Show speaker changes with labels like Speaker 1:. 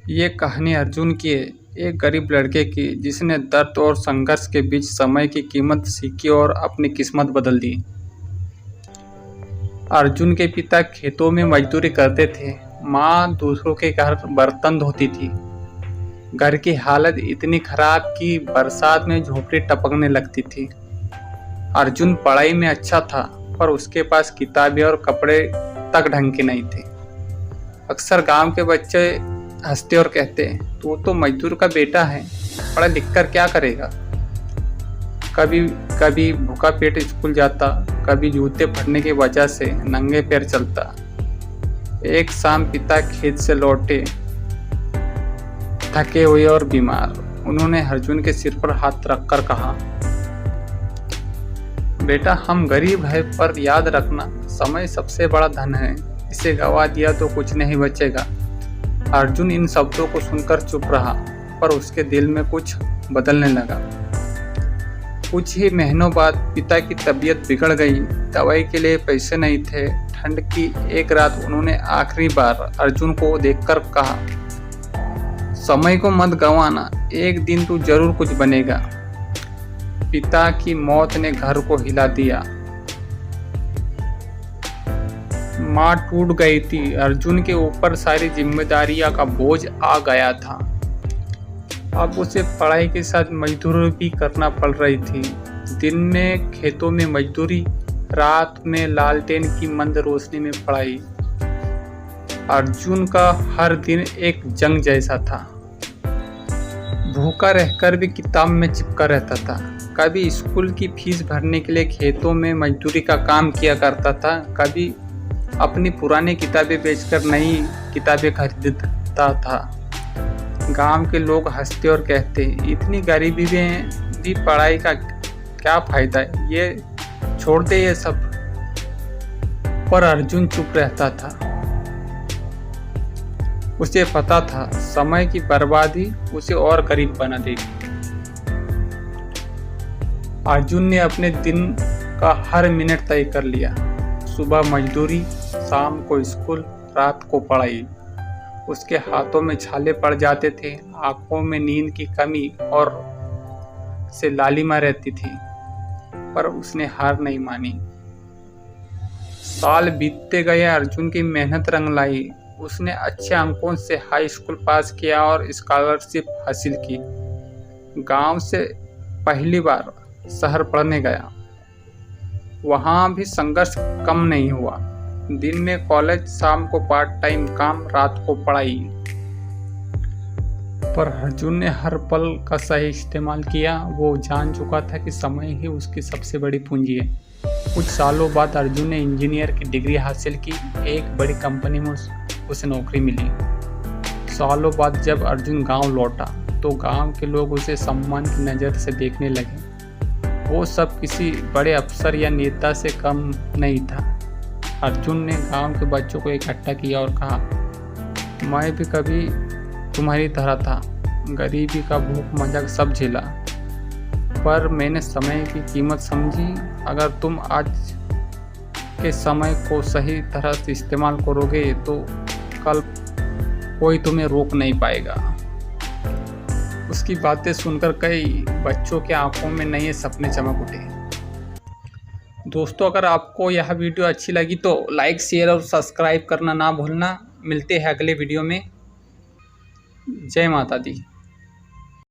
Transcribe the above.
Speaker 1: ये कहानी अर्जुन की है, एक गरीब लड़के की जिसने दर्द और संघर्ष के बीच समय की कीमत सीखी और अपनी किस्मत बदल दी। अर्जुन के पिता खेतों में मजदूरी करते थे, माँ दूसरों के घर बर्तन धोती थी। घर की हालत इतनी खराब कि बरसात में झोपड़ी टपकने लगती थी। अर्जुन पढ़ाई में अच्छा था, पर उसके पास किताबें और कपड़े तक ढंग के नहीं थे। अक्सर गांव के बच्चे हंसते और कहते, तू तो मजदूर का बेटा है, पढ़ा लिख कर क्या करेगा। कभी कभी भूखा पेट स्कूल जाता, कभी जूते फटने की वजह से नंगे पैर चलता। एक शाम पिता खेत से लौटे, थके हुए और बीमार। उन्होंने अर्जुन के सिर पर हाथ रखकर कहा, बेटा हम गरीब है, पर याद रखना समय सबसे बड़ा धन है, इसे गवा दिया तो कुछ नहीं बचेगा। अर्जुन इन शब्दों को सुनकर चुप रहा, पर उसके दिल में कुछ बदलने लगा। कुछ ही महीनों बाद पिता की तबीयत बिगड़ गई। दवाई के लिए पैसे नहीं थे। ठंड की एक रात उन्होंने आखिरी बार अर्जुन को देखकर कहा, समय को मत गंवाना, एक दिन तू जरूर कुछ बनेगा। पिता की मौत ने घर को हिला दिया। माँ टूट गई थी। अर्जुन के ऊपर सारी जिम्मेदारियां का बोझ आ गया था। अब उसे पढ़ाई के साथ मजदूरी भी करना पड़ रही थी। दिन में खेतों में मजदूरी, रात में लालटेन की मंद रोशनी में पढ़ाई। अर्जुन का हर दिन एक जंग जैसा था। भूखा रहकर भी किताब में चिपका रहता था। कभी स्कूल की फीस भरने के लिए खेतों में मजदूरी का काम किया करता था, कभी अपनी पुरानी किताबें बेचकर नई किताबें खरीदता था। गांव के लोग हंसते और कहते, इतनी गरीबी में भी पढ़ाई का क्या फायदा है, ये छोड़ दे ये सब। पर अर्जुन चुप रहता था। उसे पता था समय की बर्बादी उसे और गरीब बना देगी। अर्जुन ने अपने दिन का हर मिनट तय कर लिया। सुबह मजदूरी, शाम को स्कूल, रात को पढ़ाई। उसके हाथों में छाले पड़ जाते थे, आंखों में नींद की कमी और से लालिमा रहती थी, पर उसने हार नहीं मानी। साल बीतते गए, अर्जुन की मेहनत रंग लाई। उसने अच्छे अंकों से हाई स्कूल पास किया और स्कॉलरशिप हासिल की। गांव से पहली बार शहर पढ़ने गया। वहां भी संघर्ष कम नहीं हुआ। दिन में कॉलेज, शाम को पार्ट टाइम काम, रात को पढ़ाई। पर अर्जुन ने हर पल का सही इस्तेमाल किया। वो जान चुका था कि समय ही उसकी सबसे बड़ी पूंजी है। कुछ सालों बाद अर्जुन ने इंजीनियर की डिग्री हासिल की। एक बड़ी कंपनी में उसे नौकरी मिली। सालों बाद जब अर्जुन गांव लौटा तो गांव के लोग उसे सम्मान की नज़र से देखने लगे। वो सब किसी बड़े अफसर या नेता से कम नहीं था। अर्जुन ने गांव के बच्चों को इकट्ठा किया और कहा, मैं भी कभी तुम्हारी तरह था, गरीबी का भूख मजाक सब झेला, पर मैंने समय की कीमत समझी। अगर तुम आज के समय को सही तरह से इस्तेमाल करोगे तो कल कोई तुम्हें रोक नहीं पाएगा। उसकी बातें सुनकर कई बच्चों के आंखों में नए सपने चमक उठे। दोस्तों, अगर आपको यह वीडियो अच्छी लगी तो लाइक, शेयर और सब्सक्राइब करना ना भूलना। मिलते हैं अगले वीडियो में। जय माता दी।